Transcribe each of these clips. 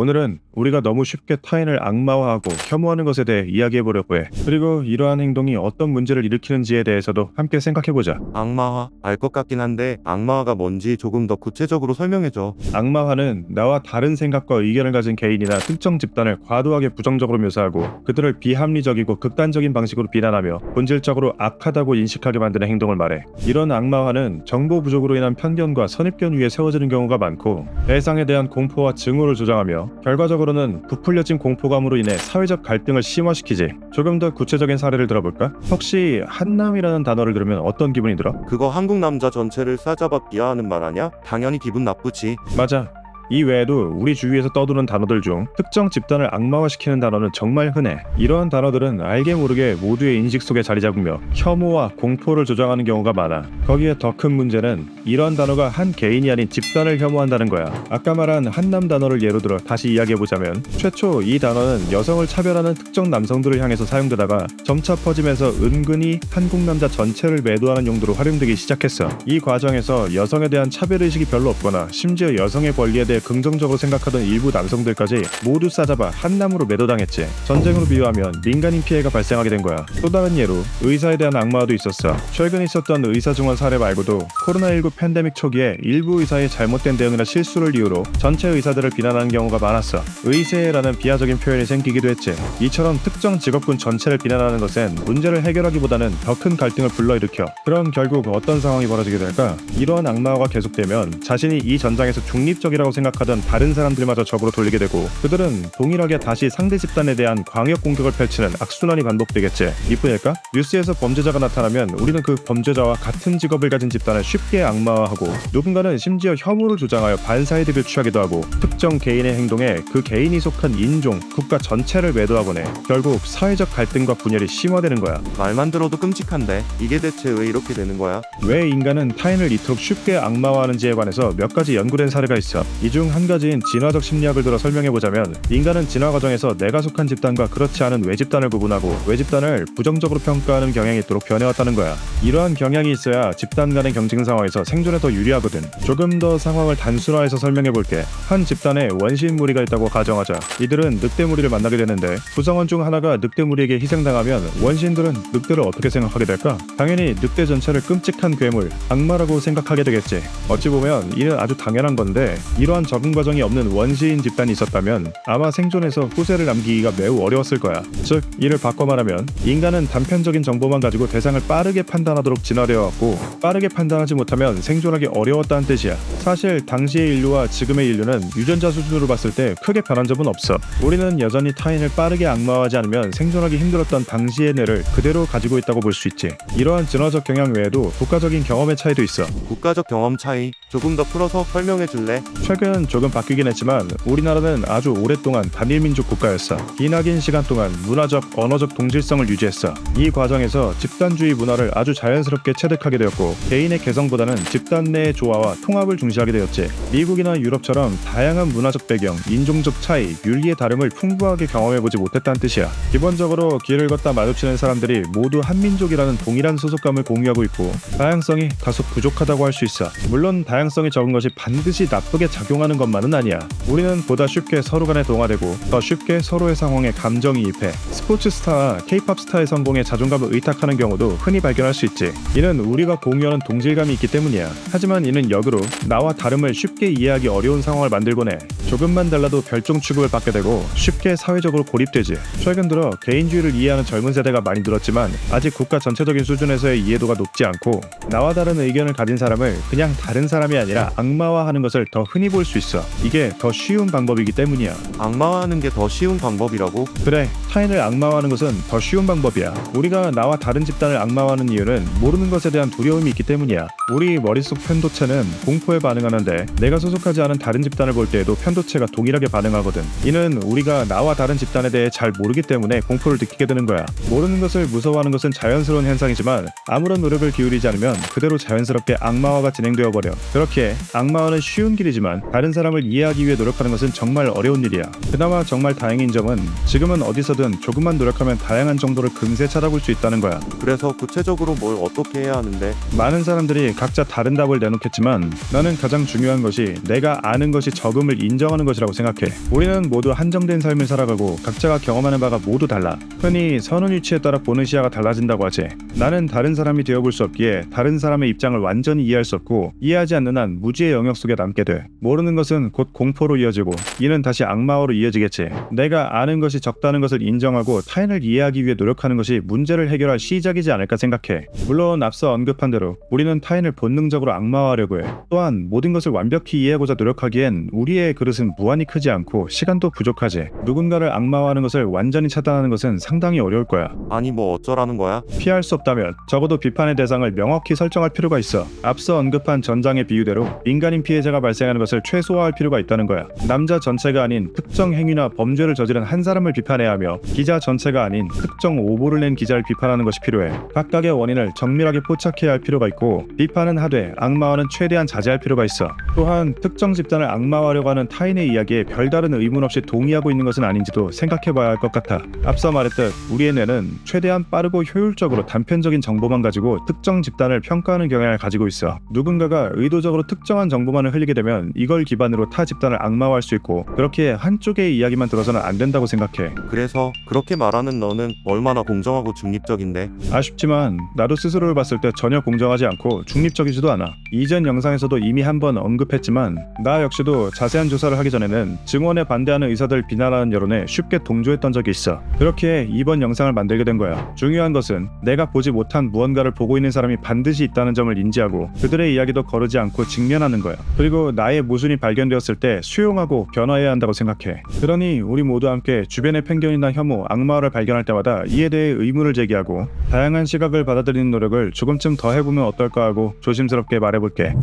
오늘은 우리가 너무 쉽게 타인을 악마화하고 혐오하는 것에 대해 이야기해보려고 해. 그리고 이러한 행동이 어떤 문제를 일으키는지에 대해서도 함께 생각해보자. 악마화 알 것 같긴 한데 악마화가 뭔지 조금 더 구체적으로 설명해줘. 악마화는 나와 다른 생각과 의견을 가진 개인이나 특정 집단을 과도하게 부정적으로 묘사하고 그들을 비합리적이고 극단적인 방식으로 비난하며 본질적으로 악하다고 인식하게 만드는 행동을 말해. 이런 악마화는 정보 부족으로 인한 편견과 선입견 위에 세워지는 경우가 많고 대상에 대한 공포와 증오를 조장하며 결과적으로는 부풀려진 공포감으로 인해 사회적 갈등을 심화시키지. 조금 더 구체적인 사례를 들어볼까? 혹시 한남이라는 단어를 들으면 어떤 기분이 들어? 그거 한국 남자 전체를 싸잡아 비하하는 말 아냐? 당연히 기분 나쁘지. 맞아. 이 외에도 우리 주위에서 떠도는 단어들 중 특정 집단을 악마화시키는 단어는 정말 흔해. 이러한 단어들은 알게 모르게 모두의 인식 속에 자리 잡으며 혐오와 공포를 조장하는 경우가 많아. 거기에 더 큰 문제는 이러한 단어가 한 개인이 아닌 집단을 혐오한다는 거야. 아까 말한 한남 단어를 예로 들어 다시 이야기해보자면 최초 이 단어는 여성을 차별하는 특정 남성들을 향해서 사용되다가 점차 퍼지면서 은근히 한국 남자 전체를 매도하는 용도로 활용되기 시작했어. 이 과정에서 여성에 대한 차별의식이 별로 없거나 심지어 여성의 권리에 대해 긍정적으로 생각하던 일부 남성들까지 모두 싸잡아 한남으로 매도당했지. 전쟁으로 비유하면 민간인 피해가 발생하게 된 거야. 또 다른 예로 의사에 대한 악마화도 있었어. 최근 있었던 의사 증원 사례 말고도 코로나19 팬데믹 초기에 일부 의사의 잘못된 대응이나 실수를 이유로 전체 의사들을 비난하는 경우가 많았어. 의세라는 비하적인 표현이 생기기도 했지. 이처럼 특정 직업군 전체를 비난하는 것은 문제를 해결하기보다는 더 큰 갈등을 불러일으켜. 그럼 결국 어떤 상황이 벌어지게 될까? 이러한 악마화가 계속되면 자신이 이 전장에서 중립적이라고 생각하던 다른 사람들마저 적으로 돌리게 되고 그들은 동일하게 다시 상대 집단에 대한 광역 공격을 펼치는 악순환이 반복되겠지. 이뿐일까? 뉴스에서 범죄자가 나타나면 우리는 그 범죄자와 같은 직업을 가진 집단을 쉽게 악마화하고 누군가는 심지어 혐오를 조장하여 반사이득을 취하기도 하고 특정 개인의 행동에 그 개인이 속한 인종, 국가 전체를 매도하곤 해. 결국 사회적 갈등과 분열이 심화되는 거야. 말만 들어도 끔찍한데 이게 대체 왜 이렇게 되는 거야? 왜 인간은 타인을 이토록 쉽게 악마화하는지에 관해서 몇 가지 연구된 사례가 있어. 이 중 한 가지인 진화적 심리학을 들어 설명해보자면 인간은 진화 과정에서 내가 속한 집단과 그렇지 않은 외집단을 구분하고 외집단을 부정적으로 평가하는 경향이 있도록 변해왔다는 거야. 이러한 경향이 있어야 집단 간의 경쟁 상황에서 생존에 더 유리하거든. 조금 더 상황을 단순화해서 설명해볼게. 한 집단에 원시인 무리가 있다고 가정하자. 이들은 늑대 무리를 만나게 되는데 구성원 중 하나가 늑대 무리에게 희생당하면 원시인들은 늑대를 어떻게 생각하게 될까? 당연히 늑대 전체를 끔찍한 괴물, 악마라고 생각하게 되겠지. 어찌 보면 이는 아주 당연한 건데 이러한 적응 과정이 없는 원시인 집단이 있었다면 아마 생존에서 후세를 남기기가 매우 어려웠을 거야. 즉 이를 바꿔 말하면 인간은 단편적인 정보만 가지고 대상을 빠르게 판단하도록 진화되어 왔고 빠르게 판단하지 못하면 생존하기 어려웠다는 뜻이야. 사실 당시의 인류와 지금의 인류는 유전자 수준으로 봤을 때 크게 변한 점은 없어. 우리는 여전히 타인을 빠르게 악마화하지 않으면 생존하기 힘들었던 당시의 뇌를 그대로 가지고 있다고 볼 수 있지. 이러한 진화적 경향 외에도 국가적인 경험의 차이도 있어. 국가적 경험 차이 조금 더 풀어서 설명해 줄래? 최근 조금 바뀌긴 했지만 우리나라는 아주 오랫동안 단일민족 국가였어. 기나긴 시간 동안 문화적, 언어적 동질성을 유지했어. 이 과정에서 집단주의 문화를 아주 자연스럽게 체득하게 되었고 개인의 개성보다는 집단 내의 조화와 통합을 중시하게 되었지. 미국이나 유럽처럼 다양한 문화적 배경, 인종적 차이, 윤리의 다름을 풍부하게 경험해보지 못했다는 뜻이야. 기본적으로 길을 걷다 마주치는 사람들이 모두 한민족이라는 동일한 소속감을 공유하고 있고 다양성이 다소 부족하다고 할 수 있어. 물론 다양성이 적은 것이 반드시 나쁘게 작용하는 것만은 아니야. 우리는 보다 쉽게 서로 간에 동화되고 더 쉽게 서로의 상황에 감정이입해. 스포츠 스타와 케이팝 스타의 성공에 자존감을 의탁하는 경우도 흔히 발견할 수 있지. 이는 우리가 공유하는 동질감이 있기 때문이야. 하지만 이는 역으로 나와 다름을 쉽게 이해하기 어려운 상황을 만들곤 해. 조금만 달라도 별종 취급을 받게 되고 쉽게 사회적으로 고립되지. 최근 들어 개인주의를 이해하는 젊은 세대가 많이 늘었지만 아직 국가 전체적인 수준에서의 이해도가 높지 않고 나와 다른 의견을 가진 사람을 그냥 다른 사람이 아니라 악마화하는 것을 더 흔히 볼 수 있어. 이게 더 쉬운 방법이기 때문이야. 악마화하는 게 더 쉬운 방법이라고? 그래, 타인을 악마화하는 것은 더 쉬운 방법이야. 우리가 나와 다른 집단을 악마화하는 이유는 모르는 것에 대한 두려움이 있기 때문이야. 우리 머릿속 편도체는 공포에 반응하는데 내가 소속하지 않은 다른 집단을 볼 때에도 편도체가 동일하게 반응하거든. 이는 우리가 나와 다른 집단에 대해 잘 모르기 때문에 공포를 느끼게 되는 거야. 모르는 것을 무서워하는 것은 자연스러운 현상이지만 아무런 노력을 기울이지 않으면 그대로 자연스럽게 악마화가 진행되어 버려. 그렇게 악마화는 쉬운 길이지만 다른 사람을 이해하기 위해 노력하는 것은 정말 어려운 일이야. 그나마 정말 다행인 점은 지금은 어디서든 조금만 노력하면 다양한 정보를 금세 찾아볼 수 있다는 거야. 그래서 구체적으로 뭘 어떻게 해야 하는데? 많은 사람들이 각자 다른 답을 내놓겠지만 나는 가장 중요한 것이 내가 아는 것이 적음을 인정하는 것이라고 생각해. 우리는 모두 한정된 삶을 살아가고 각자가 경험하는 바가 모두 달라. 흔히 서는 위치에 따라 보는 시야가 달라진다고 하지. 나는 다른 사람이 되어볼 수 없기에 다른 사람의 입장을 완전히 이해할 수 없고 이해하지 않는 한 무지의 영역 속에 남게 돼. 모르는 것은 곧 공포로 이어지고 이는 다시 악마화로 이어지겠지. 내가 아는 것이 적다는 것을 인정하고 타인을 이해하기 위해 노력하는 것이 문제를 해결할 시작이지 않을까 생각해. 물론 앞서 언급한 대로 우리는 타인을 본능적으로 악마화하려고 해. 또한 모든 것을 완벽히 이해하고자 노력하기엔 우리의 그릇은 무한히 크지 않고 시간도 부족하지. 누군가를 악마화하는 것을 완전히 차단하는 것은 상당히 어려울 거야. 아니 뭐 어쩌라는 거야? 피할 수 없다면 적어도 비판의 대상을 명확히 설정할 필요가 있어. 앞서 언급한 전장의 비유대로 민간인 피해자가 발생하는 것을 최소화할 필요가 있다는 거야. 남자 전체가 아닌 특정 행위나 범죄를 저지른 한 사람을 비판해야 하며 기자 전체가 아닌 특정 오보를 낸 기자를 비판하는 것이 필요해. 각각의 원인을 정밀하게 포착해야 할 필요가 있고 비판은 하되 악마화는 최대한 자제할 필요가 있어. 또한 특정 집단을 악마화하려고 하는 타인의 이야기에 별다른 의문 없이 동의하고 있는 것은 아닌지도 생각해봐야 할 것 같아. 앞서 말했듯 우리의 뇌는 최대한 빠르고 효율적으로 단편적인 정보만 가지고 특정 집단을 평가하는 경향을 가지고 있어. 누군가가 의도적으로 특정한 정보만을 흘리게 되면 이걸 기반으로 타 집단을 악마화할 수 있고 그렇게 한쪽의 이야기만 들어서는 안 된다고 생각해. 그래서 그렇게 말하는 너는 얼마나 공정하고 중립적인데? 아쉽지만 나도 스스로를 봤을 때 전혀 공정하지 않고 중립적이지도 않아. 이전 영상에서도 이미 한번 언급했지만 나 역시도 자세한 조사를 하기 전에는 증언에 반대하는 의사들 비난하는 여론에 쉽게 동조했던 적이 있어. 그렇게 이번 영상을 만들게 된 거야. 중요한 것은 내가 보지 못한 무언가를 보고 있는 사람이 반드시 있다는 점을 인지하고 그들의 이야기도 거르지 않고 직면하는 거야. 그리고 나의 모순이 발견되었을 때 수용하고 변화해야 한다고 생각해. 그러니 우리 모두 함께 주변의 편견이나 혐오, 악마화를 발견할 때마다 이에 대해 의문을 제기하고 다양한 시각을 받아들이는 노력을 조금쯤 더 해보면 어떨까 하고 조심스럽게 말해볼게.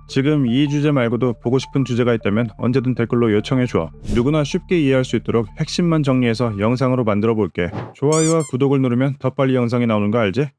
지금 이 주제 말고도 보고 싶은 주제가 있다면 언제든 댓글로 요청해줘. 누구나 쉽게 이해할 수 있도록 핵심만 정리해서 영상으로 만들어 볼게. 좋아요와 구독을 누르면 더 빨리 영상이 나오는 거 알지?